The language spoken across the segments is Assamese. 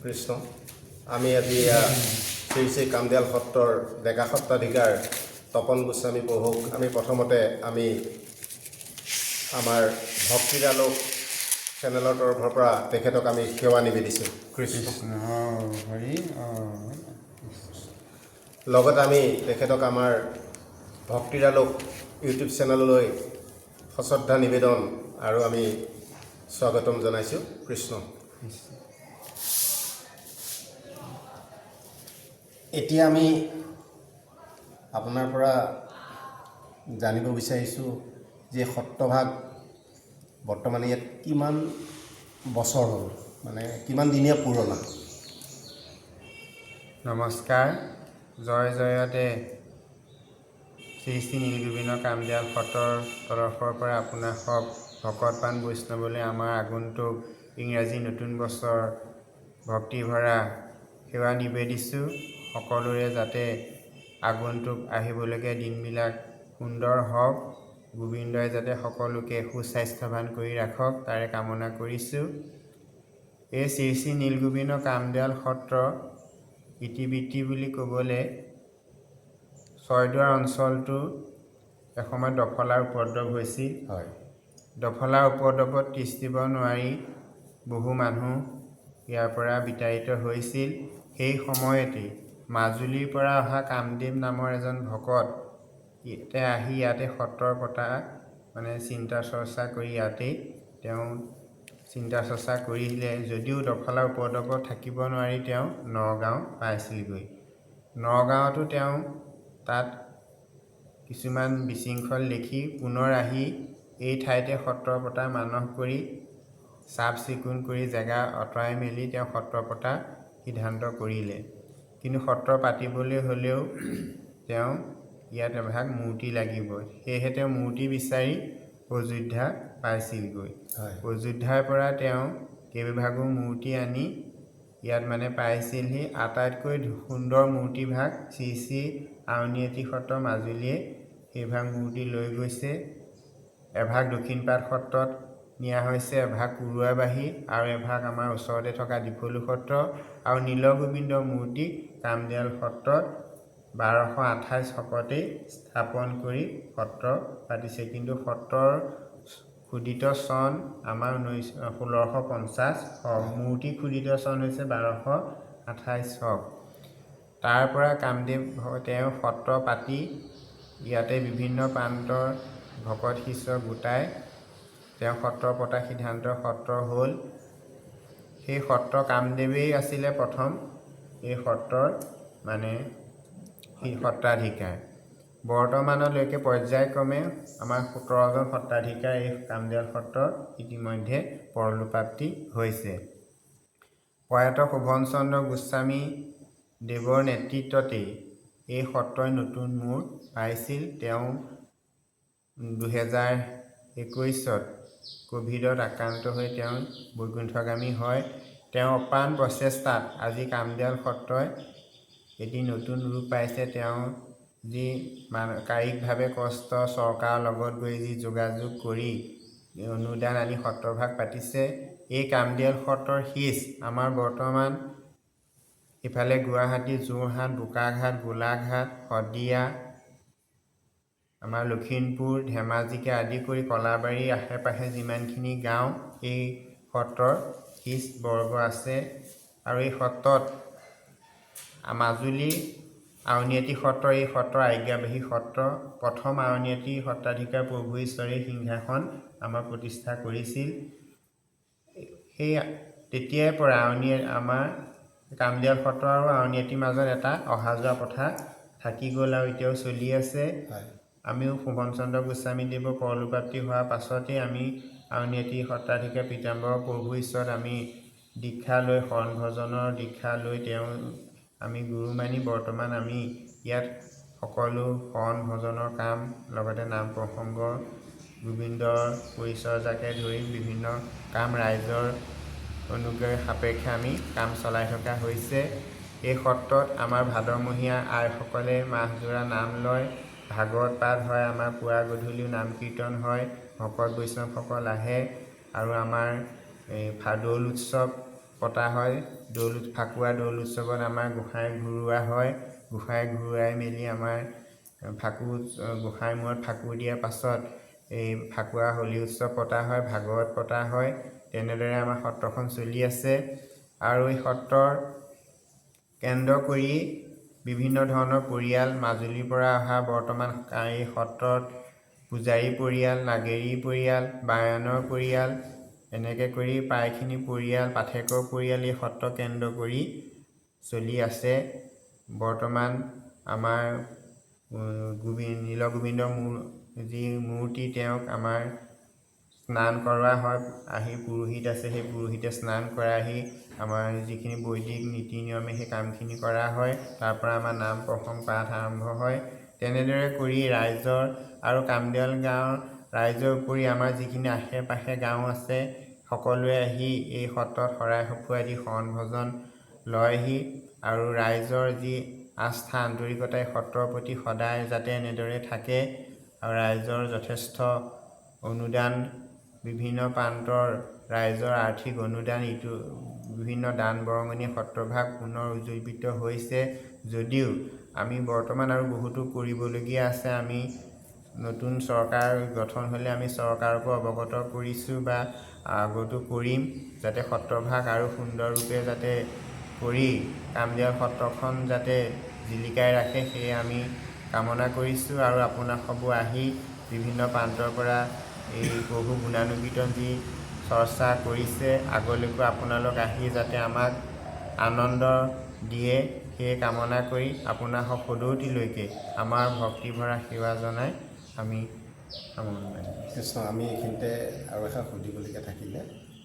কৃষ্ণ। আমি আজি শ্ৰী শ্ৰী কামদিয়াল সত্ৰৰ ডেকা সত্ৰাধিকাৰ তপন গোস্বামী প্ৰভুক আমি প্ৰথমতে আমাৰ ভক্তিৰালোক চেনেলৰ তৰফৰ পৰা তেখেতক আমি সেৱা নিবেদিছোঁ। কৃষ্ণ। লগত আমি তেখেতক আমাৰ ভক্তিৰালোক ইউটিউব চেনেললৈ সশ্ৰদ্ধা নিবেদন আৰু আমি স্বাগতম জনাইছোঁ। কৃষ্ণ। এতিয়া আমি আপোনাৰ পৰা জানিব বিচাৰিছোঁ যে সত্ৰভাগ বৰ্তমান ইয়াত কিমান বছৰ হ'ল, মানে কিমান দিনীয়া পুৰণা? নমস্কাৰ, জয় জয়তে শ্ৰী শ্ৰী নীলগোবিন্দ কামদিয়াল সত্ৰৰ তৰফৰ পৰা আপোনাক ভকতপ্ৰাণ বৈষ্ণৱলৈ আমাৰ আগন্তুক ইংৰাজী নতুন বছৰ ভক্তিভৰা সেৱা নিবেদিছোঁ। সকলোৰে যাতে আগন্তুক আহিবলগীয়া দিনবিলাক সুন্দৰ হওক, গোবিন্দই যাতে সকলোকে সুস্বাস্থ্যৱান কৰি ৰাখক তাৰে কামনা কৰিছোঁ। এই শ্ৰী শ্ৰী নীলগোবিন্দ কামদিয়াল সত্ৰ ইতিবৃত্তি বুলি ক'বলৈ ছয়দুৱাৰ অঞ্চলটো এসময়ত দফলাৰ উপদ্ৰৱ হৈছিল। হয়। দফলাৰ উপদ্ৰৱত তিষ্ঠিব নোৱাৰি বহু মানুহ ইয়াৰ পৰা বিতাড়িত হৈছিল। সেই সময়তেই মাজুলীৰ পৰা অহা কামদেৱ নামৰ এজন ভকত ইয়াতে সত্ৰৰ পতা চিন্তা চৰ্চা কৰি ইয়াতেই তেওঁ চিন্তা চৰ্চা কৰিলে। যদিও দফলাৰ উপদ্ৰৱত থাকিব নোৱাৰি তেওঁ নগাঁও পাইছিলগৈ। নগাঁৱতো তেওঁ তাত কিছুমান বিশৃংখল দেখি পুনৰ আহি এই ঠাইতে সত্ৰ পতা মানস কৰি চাফ চিকুণ কৰি জেগা আঁতৰাই মেলি তেওঁ সত্ৰ পতা সিদ্ধান্ত কৰিলে। কিন্তু সত্ৰ পাতিবলৈ হ'লেও তেওঁ ইয়াত এভাগ মূৰ্তি লাগিব। সেয়েহে তেওঁ মূৰ্তি বিচাৰি অযোধ্যা পাইছিলগৈ। অযোধ্যাৰ পৰা তেওঁ কেইবাভাগো মূৰ্তি আনি ইয়াত পাইছিলহি। আটাইতকৈ সুন্দৰ মূৰ্তিভাগ শ্ৰী শ্ৰী আউনীআটী সত্ৰ মাজুলীয়ে সেইভাগ মূৰ্তি লৈ গৈছে। এভাগ দক্ষিণপাট সত্ৰত নিয়া হৈছে, এভাগ কুৰুৱাবাহী আৰু এভাগ আমাৰ ওচৰতে থকা ডিফলু সত্ৰ আৰু নীলগোবিন্দ মূৰ্তি কামদিয়াল সত্ৰত 1228 শকতেই স্থাপন কৰি সত্ৰ পাতিছে। কিন্তু সত্ৰৰ খোদিত চন আমাৰ 1650 শক, মূৰ্তি খোদিত চন হৈছে 1228 শক। তাৰ পৰা কামদেৱ তেওঁ সত্ৰ পাতি ইয়াতে বিভিন্ন প্ৰান্তৰ ভকত শিষ্য গোটাই তেওঁ সত্ৰ পতা সিদ্ধান্ত সত্ৰ হ'ল। সেই সত্ৰ কামদেৱেই আছিলে প্ৰথম এই সত্ৰৰ সত্ৰাধিকাৰ। বৰ্তমানলৈকে পৰ্যায়ক্ৰমে আমাৰ 17জন সত্ৰাধিকাৰ এই কামদিয়াল সত্ৰত ইতিমধ্যে পৰলোকপ্ৰাপ্তি হৈছে। প্ৰয়াত শোভনচন্দ্ৰ গোস্বামী দেৱৰ নেতৃত্বতেই এই সত্ৰই নতুন মূৰ পাইছিল। তেওঁ 2021 ক'ভিডত আক্ৰান্ত হৈ তেওঁ বৈকুণ্ঠগামী হয়। তেওঁ অপান প্ৰচেষ্টাত আজি কামদিয়াল সত্ৰই এটি নতুন ৰূপ পাইছে। তেওঁ যি কায়িকভাৱে কষ্ট, চৰকাৰৰ লগত গৈ যি যোগাযোগ কৰি অনুদান আনি সত্ৰভাগ পাতিছে। এই কামদিয়াল সত্ৰৰ শীৰ্ষ আমাৰ বৰ্তমান ইফালে গুৱাহাটী, যোৰহাট, বোকাঘাট, গোলাঘাট, শদিয়া, আমাৰ লখিমপুৰ, ধেমাজিকে আদি কৰি কলাবাৰীৰ আশে পাশে যিমানখিনি গাঁও এই সত্ৰৰ শীৰ্ষ বৰ্গ আছে। আৰু এই সত্ৰত মাজুলীৰ আউনীআটী সত্ৰ, এই সত্ৰৰ আজ্ঞাবাহী সত্ৰ। প্ৰথম আউনীআটী সত্ৰাধিকাৰ প্ৰভু ঈশ্বৰে সিংহাসন আমাৰ প্ৰতিষ্ঠা কৰিছিল। সেই তেতিয়াৰ পৰা আমাৰ কামদিয়াল সত্ৰ আৰু আউনীআটীৰ মাজত এটা অহা যোৱা পথা থাকি গ'ল আৰু এতিয়াও চলি আছে। আমিও শোভনচন্দ্ৰ গোস্বামী দেৱৰ পৰলোকপ্ৰাপ্তি হোৱাৰ পাছতেই আমি আউনীআটী সত্ৰাধিকাৰ পীতাম্বৰ প্ৰভু ঈশ্বৰত আমি দীক্ষা লৈ শৰণ ভজনৰ দীক্ষা লৈ তেওঁ আমি গুৰু মানি বৰ্তমান আমি ইয়াত সকলো শৰণ ভজনৰ কাম, লগতে নাম প্ৰসংগ, গোবিন্দৰ পৰিচৰ্যাকে ধৰি বিভিন্ন কাম ৰাইজৰ অনুগ্ৰহ সাপেক্ষে আমি কাম চলাই থকা হৈছে। এই সত্ৰত আমাৰ ভাদমহীয়া আইসকলে মাহজোৰা নাম লয়, ভাগৱত পাঠ হয়, আমাৰ পুৱা গধূলিও নাম কীৰ্তন হয়, ভকত বৈষ্ণৱসকল আহে আৰু আমাৰ দৌল উৎসৱ পতা হয়। ফাকুৱা দৌল উৎসৱত আমাৰ গোঁসাই ঘূৰোৱা হয়। গোঁসাই ঘূৰাই মেলি আমাৰ গোঁসাই মূৰত ফাকু দিয়াৰ পাছত এই ফাকুৱা হোলী উৎসৱ পতা হয়, ভাগৱত পতা হয়। তেনেদৰে আমাৰ সত্ৰখন চলি আছে। আৰু এই সত্ৰৰ কেন্দ্ৰ কৰি বিভিন্ন ধৰণৰ পৰিয়াল মাজুলীৰ পৰা অহা বৰ্তমান এই সত্ৰত পূজাৰী পৰিয়াল, নাগেৰী পৰিয়াল, বায়নৰ পৰিয়াল, এনেকৈ কৰি প্ৰায়খিনি পৰিয়াল, পাঠেকৰ পৰিয়াল এই সত্ৰ কেন্দ্ৰ কৰি চলি আছে। বৰ্তমান আমাৰ নীলগোবিন্দ যি মূৰ্তি, তেওঁক আমাৰ স্নান কৰোৱা হয়। আহি পুৰোহিত আছে, সেই পুৰোহিতে স্নান কৰাহি আমাৰ যিখিনি বৈদিক নীতি নিয়মে সেই কামখিনি কৰা হয়। তাৰ পৰা আমাৰ নাম প্ৰসংগ পাঠ আৰম্ভ হয়। তেনেদৰে কৰি ৰাইজৰ আৰু কামদিয়াল গাঁৱৰ ৰাইজৰ উপৰি আমাৰ যিখিনি আশে পাশে গাঁও আছে, সকলোৱে আহি এই সত্ৰত শৰাই সঁফুৰা দি শৰণ ভজন লয়হি। আৰু ৰাইজৰ যি আস্থা আন্তৰিকতা এই সত্ৰৰ প্ৰতি সদায় যাতে এনেদৰে থাকে। আৰু ৰাইজৰ যথেষ্ট অনুদান, বিভিন্ন প্ৰান্তৰ ৰাইজৰ আৰ্থিক অনুদান, বিভিন্ন দান বৰঙণি সত্ৰভাগ পুনৰ উজ্জীৱিত হৈছে। যদিও আমি বৰ্তমান আৰু বহুতো কৰিবলগীয়া আছে। আমি নতুন চৰকাৰ গঠন হ'লে আমি চৰকাৰকো অৱগত কৰিছোঁ বা আগতো কৰিম, যাতে সত্ৰভাগ আৰু সুন্দৰৰূপে যাতে কৰি কামদিয়াল সত্ৰখন যাতে জিলিকাই ৰাখে, সেয়ে আমি কামনা কৰিছোঁ। আৰু আপোনাসবো আহি বিভিন্ন প্ৰান্তৰ পৰা এই প্ৰভু গুণানুকীৰ্তন যি চৰ্চা কৰিছে, আগলৈকো আপোনালোক আহি যাতে আমাক আনন্দ দিয়ে, সেয়ে কামনা কৰি আপোনাৰ সদৌতিলৈকে আমাৰ ভক্তিভৰা সেৱা জনাই আমি সামৰণি মাৰিছোঁ। কৃষ্ণ, আমি এইখিনিতে আৰু এষাৰ সুধিবলগীয়া থাকিলে,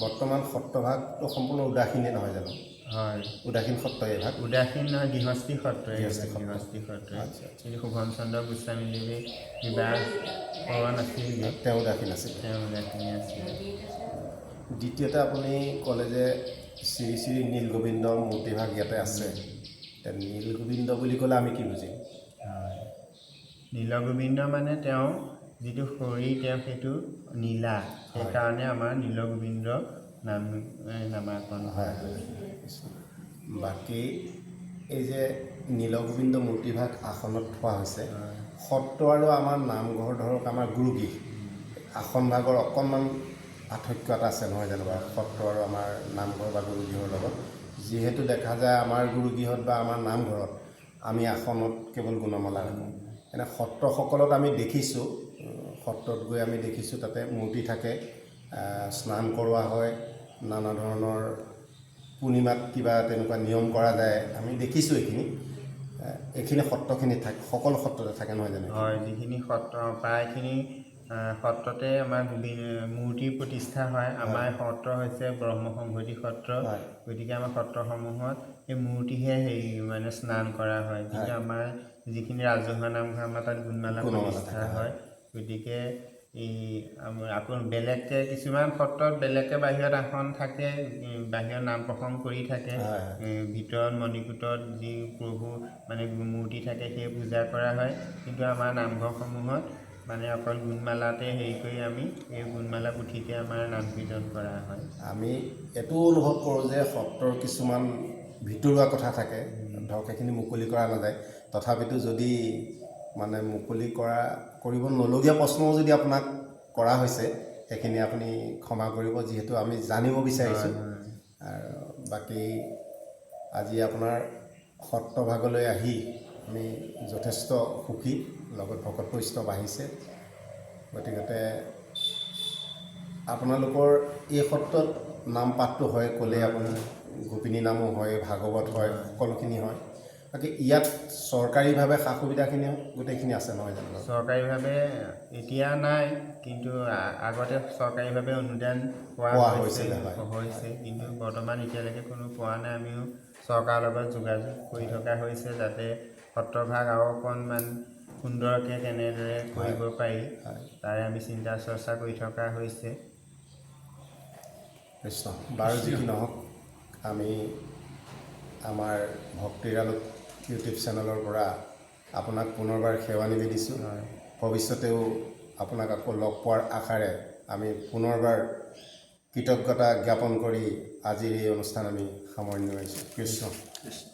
বৰ্তমান সত্ৰভাগটো সম্পূৰ্ণ উদাসীনে নহয় জানো? হয়, উদাসীন সত্ৰ এই ভাগ? উদাসীন নহয়, গৃহস্থী সত্ৰই। গৃহস্থী সত্ৰ। গৃহস্থী সত্ৰই। আচ্ছা, আচ্ছা। কিন্তু সুভনচন্দ্ৰ গোস্বামীদেৱে কিবা কৰোৱা নাছিল যে, তেওঁ উদাসীন আছিল। তেওঁ উদাসীন আছিল। দ্বিতীয়তে আপুনি ক'লে যে শ্ৰী শ্ৰী নীলগোবিন্দ মূৰ্তিভাগ ইয়াতে আছে। এতিয়া নীলগোবিন্দ বুলি ক'লে আমি কি বুজিম? হয়, নীলগোবিন্দ মানে তেওঁ যিটো শৰীৰ, তেওঁ সেইটো নীলা, সেইকাৰণে আমাৰ নীলগোবিন্দ নামাকৰণ কৰা হয়। বাকী এই যে নীলগোবিন্দ মূৰ্তিভাগ আসনত থোৱা হৈছে, সত্ৰ আৰু আমাৰ নামঘৰ, ধৰক আমাৰ গুৰুগৃহ, আসনভাগৰ অকণমান পাৰ্থক্য এটা আছে নহয় জানো বাৰু? সত্ৰ আৰু আমাৰ নামঘৰ বা গুৰুগৃহৰ লগত যিহেতু দেখা যায়, আমাৰ গুৰুগৃহত বা আমাৰ নামঘৰত আমি আসনত কেৱল গুণমালা ৰাখোঁ। এনে সত্ৰসকলত আমি দেখিছোঁ, সত্ৰত গৈ আমি দেখিছোঁ তাতে মূৰ্তি থাকে, স্নান কৰোৱা হয়, নানা ধৰণৰ পূৰ্ণিমাত কিবা তেনেকুৱা নিয়ম কৰা যায়, আমি দেখিছোঁ। এইখিনি সত্ৰখিনি থাকে, সকলো সত্ৰতে থাকে নহয় জানো? হয়, যিখিনি সত্ৰ, প্ৰায়খিনি সত্ৰতে আমাৰ মূৰ্তি প্ৰতিষ্ঠা হয়। আমাৰ সত্ৰ হৈছে ব্ৰহ্মসংহতি সত্ৰ। গতিকে আমাৰ সত্ৰসমূহত এই মূৰ্তিহে মানে স্নান কৰা হয়। কিন্তু আমাৰ যিখিনি ৰাজহুৱা নামঘৰ, আমাৰ তাত গুণমালা প্ৰতিষ্ঠা হয়। গতিকে আকৌ বেলেগকৈ কিছুমান সত্ৰত বেলেগকৈ বাহিৰত আসন থাকে, বাহিৰত নাম প্ৰসংগ কৰি থাকে। ভিতৰত মণিকূটত যি প্ৰভু মানে মূৰ্তি থাকে, সেই পূজা কৰা হয়। কিন্তু আমাৰ নামঘৰসমূহত মানে অকল গুণমালাতে হেৰি কৰি আমি এই গুণমালা পুথিতে আমাৰ নাম কীৰ্তন কৰা হয়। আমি এইটো অনুভৱ কৰোঁ যে সত্ৰৰ কিছুমান ভিতৰুৱা কথা থাকে, ধৰক সেইখিনি মুকলি কৰা নাযায়। তথাপিতো যদি মানে মুকলি কৰিব নলগীয়া প্ৰশ্নও যদি আপোনাক কৰা হৈছে, সেইখিনি আপুনি ক্ষমা কৰিব, যিহেতু আমি জানিব বিচাৰিছোঁ। আৰু বাকী আজি আপোনাৰ সত্ৰভাগলৈ আহি আমি যথেষ্ট সুখী, লগত ভকত বৈষ্ণৱ আহিছে। গতিকে আপোনালোকৰ এই সত্ৰত নাম পাঠটো হয়, ক'লে আপুনি, গোপিনী নামো হয়, ভাগৱত হয়, সকলোখিনি হয়। বাকী ইয়াত চৰকাৰীভাৱে সা সুবিধাখিনি গোটেইখিনি আছে নহয় জানো? চৰকাৰীভাৱে এতিয়া নাই, কিন্তু আগতে চৰকাৰীভাৱে অনুদান পোৱা হৈছে, কিন্তু বৰ্তমান এতিয়ালৈকে কোনো পোৱা নাই। আমিও চৰকাৰৰ লগত যোগাযোগ কৰি থকা হৈছে, যাতে সত্ৰভাগ আৰু অকণমান সুন্দৰকৈ কেনেদৰে কৰিব পাৰি, তাৰে আমি চিন্তা চৰ্চা কৰি থকা হৈছে। কৃষ্ণ, বাৰু যি কি নহওক, আমি আমাৰ ভক্তিৰ আলোক ইউটিউব চেনেলৰ পৰা আপোনাক পুনৰবাৰ সেৱা নিবেদিছোঁ। ভৱিষ্যতেও আপোনাক আকৌ লগ পোৱাৰ আশাৰে আমি পুনৰবাৰ কৃতজ্ঞতা জ্ঞাপন কৰি আজিৰ এই অনুষ্ঠান আমি সামৰণি মাৰিছোঁ। কৃষ্ণ। কৃষ্ণ।